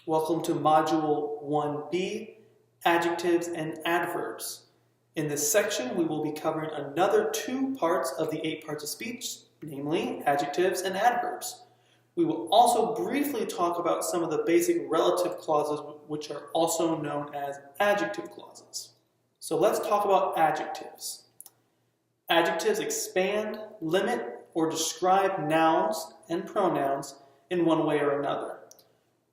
Welcome to Module 1B, Adjectives and Adverbs. In this section, we will be covering another two parts of the 8 parts of speech, namely adjectives and adverbs. We will also briefly talk about some of the basic relative clauses, which are also known as adjective clauses. So let's talk about adjectives. Adjectives expand, limit, or describe nouns and pronouns in one way or another.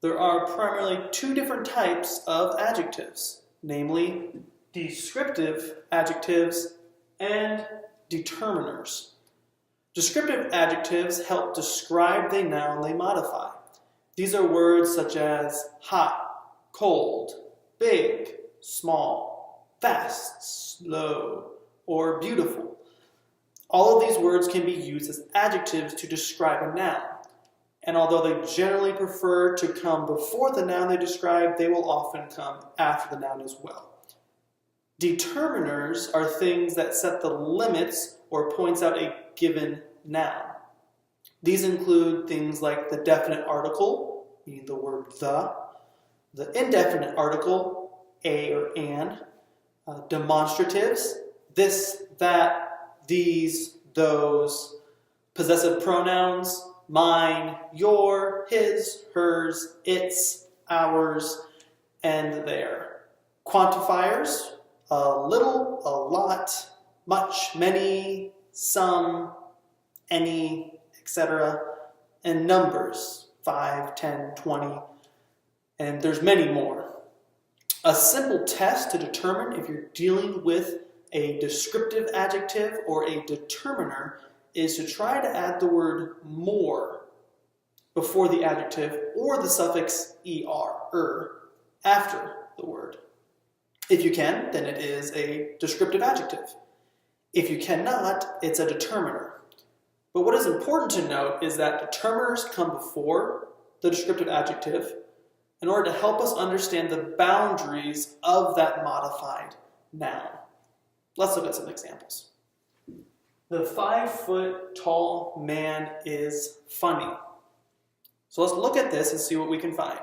There are primarily two different types of adjectives, namely descriptive adjectives and determiners. Descriptive adjectives help describe the noun they modify. These are words such as hot, cold, big, small, fast, slow, or beautiful. All of these words can be used as adjectives to describe a noun. And although they generally prefer to come before the noun they describe, they will often come after the noun as well. Determiners are things that set the limits or points out a given noun. These include things like the definite article, meaning the word the indefinite article, a or an, demonstratives, this, that, these, those, possessive pronouns, mine, your, his, hers, its, ours, and their. Quantifiers, a little, a lot, much, many, some, any, etc. And numbers, 5, 10, 20, and there's many more. A simple test to determine if you're dealing with a descriptive adjective or a determiner is to try to add the word more before the adjective or the suffix er, after the word. If you can, then it is a descriptive adjective. If you cannot, it's a determiner. But what is important to note is that determiners come before the descriptive adjective in order to help us understand the boundaries of that modified noun. Let's look at some examples. The 5-foot-tall man is funny. So let's look at this and see what we can find.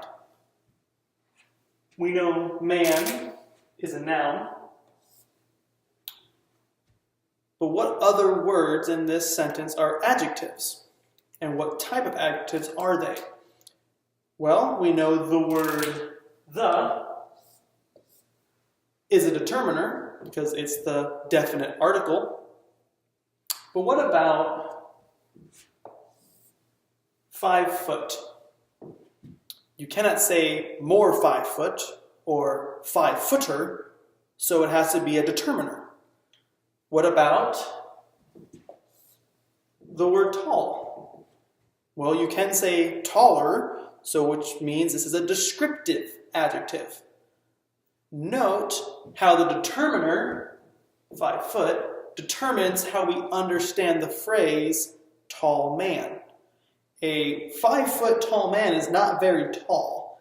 We know man is a noun. But what other words in this sentence are adjectives? And what type of adjectives are they? Well, we know the word the is a determiner because it's the definite article. But what about 5 foot? You cannot say more 5 foot or 5-footer, so it has to be a determiner. What about the word tall? Well, you can say taller, so which means this is a descriptive adjective. Note how the determiner, 5 foot, determines how we understand the phrase tall man. A 5-foot tall man is not very tall.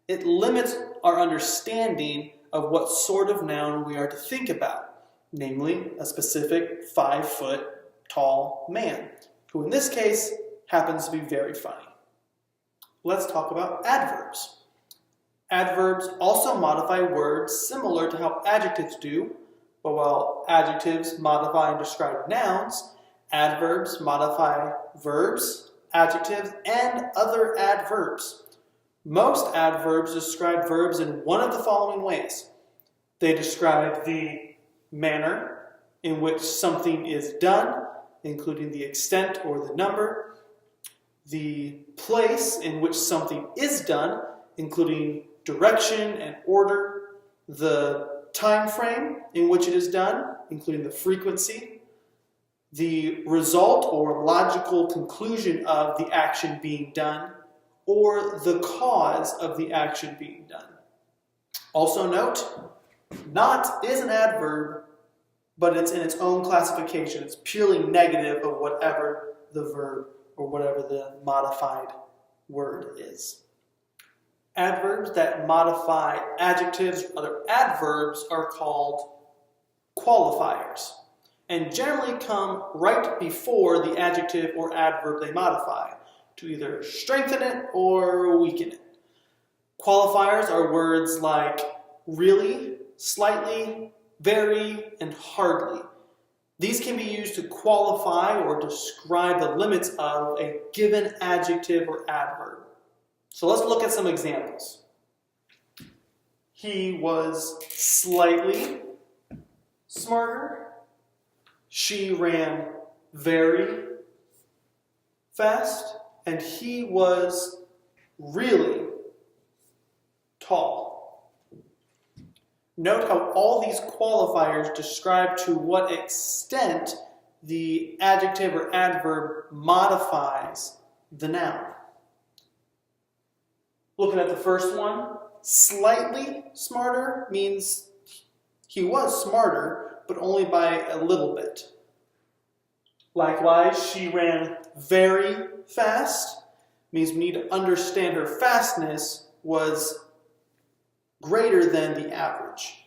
It limits our understanding of what sort of noun we are to think about, namely a specific 5-foot tall man, who in this case happens to be very funny. Let's talk about adverbs. Adverbs also modify words similar to how adjectives do, but while adjectives modify and describe nouns, adverbs modify verbs, adjectives, and other adverbs. Most adverbs describe verbs in one of the following ways. They describe the manner in which something is done, including the extent or the number, the place in which something is done, including direction and order, the time frame in which it is done, including the frequency, the result or logical conclusion of the action being done, or the cause of the action being done. Also note, not is an adverb, but it's in its own classification. It's purely negative of whatever the verb or whatever the modified word is. Adverbs that modify adjectives or other adverbs are called qualifiers and generally come right before the adjective or adverb they modify to either strengthen it or weaken it. Qualifiers are words like really, slightly, very, and hardly. These can be used to qualify or describe the limits of a given adjective or adverb. So let's look at some examples. He was slightly smarter. She ran very fast. And he was really tall. Note how all these qualifiers describe to what extent the adjective or adverb modifies the noun. Looking at the first one, slightly smarter means he was smarter, but only by a little bit. Likewise, she ran very fast means we need to understand her fastness was greater than the average.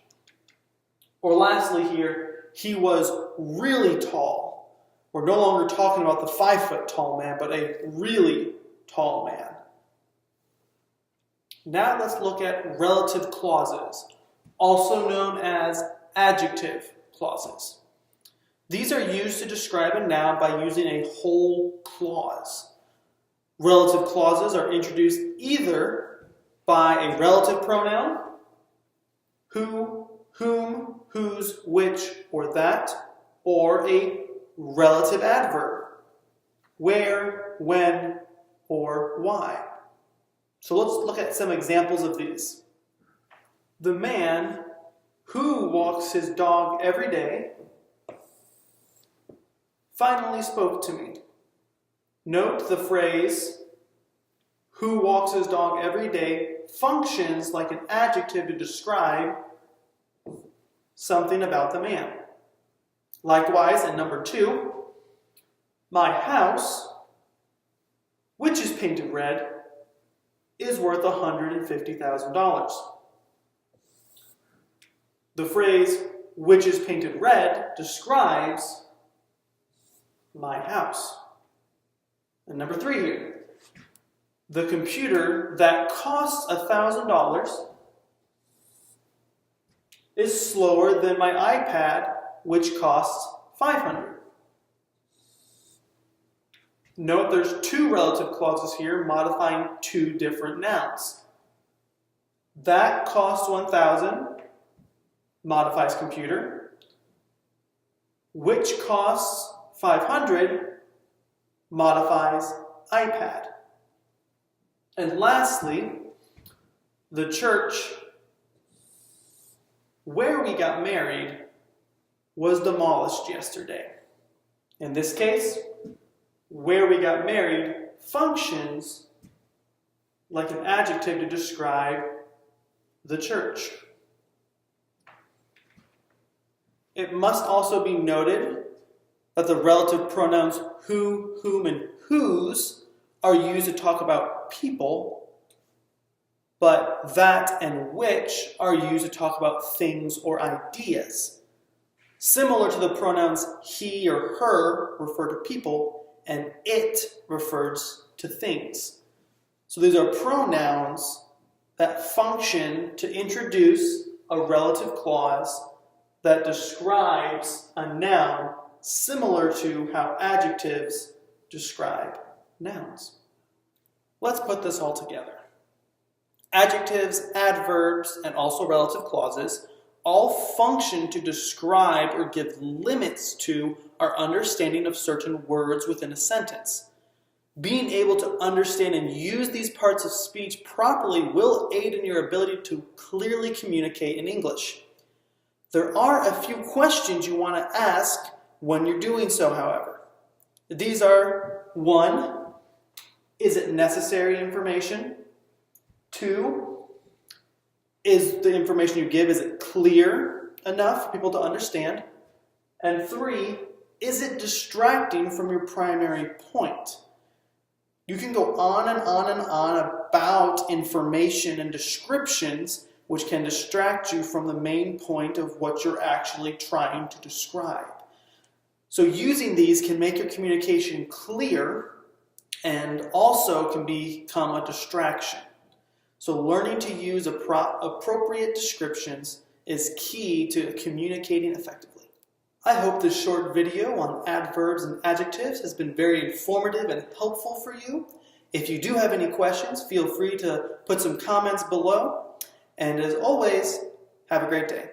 Or lastly here, he was really tall. We're no longer talking about the 5-foot tall man, but a really tall man. Now let's look at relative clauses, also known as adjective clauses. These are used to describe a noun by using a whole clause. Relative clauses are introduced either by a relative pronoun, who, whom, whose, which, or that, or a relative adverb, where, when, or why. So let's look at some examples of these. The man who walks his dog every day finally spoke to me. Note the phrase, who walks his dog every day, functions like an adjective to describe something about the man. Likewise, in number 2, my house, which is painted red, is worth $150,000. The phrase, which is painted red, describes my house. And number 3 here, the computer that costs $1,000 is slower than my iPad, which costs $500. Note there's 2 relative clauses here modifying 2 different nouns. That costs $1,000 modifies computer, which costs $500 modifies iPad. And lastly, the church where we got married was demolished yesterday. In this case, where we got married functions like an adjective to describe the church. It must also be noted that the relative pronouns who, whom, and whose are used to talk about people, but that and which are used to talk about things or ideas. Similar to the pronouns he or her refer to people, and it refers to things. So these are pronouns that function to introduce a relative clause that describes a noun similar to how adjectives describe nouns. Let's put this all together. Adjectives, adverbs, and also relative clauses all function to describe or give limits to our understanding of certain words within a sentence. Being able to understand and use these parts of speech properly will aid in your ability to clearly communicate in English. There are a few questions you want to ask when you're doing so, however. These are: 1, is it necessary information? 2, is the information you give, is it clear enough for people to understand? And 3, is it distracting from your primary point? You can go on and on and on about information and descriptions which can distract you from the main point of what you're actually trying to describe. So using these can make your communication clear and also can become a distraction. So learning to use appropriate descriptions is key to communicating effectively. I hope this short video on adverbs and adjectives has been very informative and helpful for you. If you do have any questions, feel free to put some comments below. And as always, have a great day.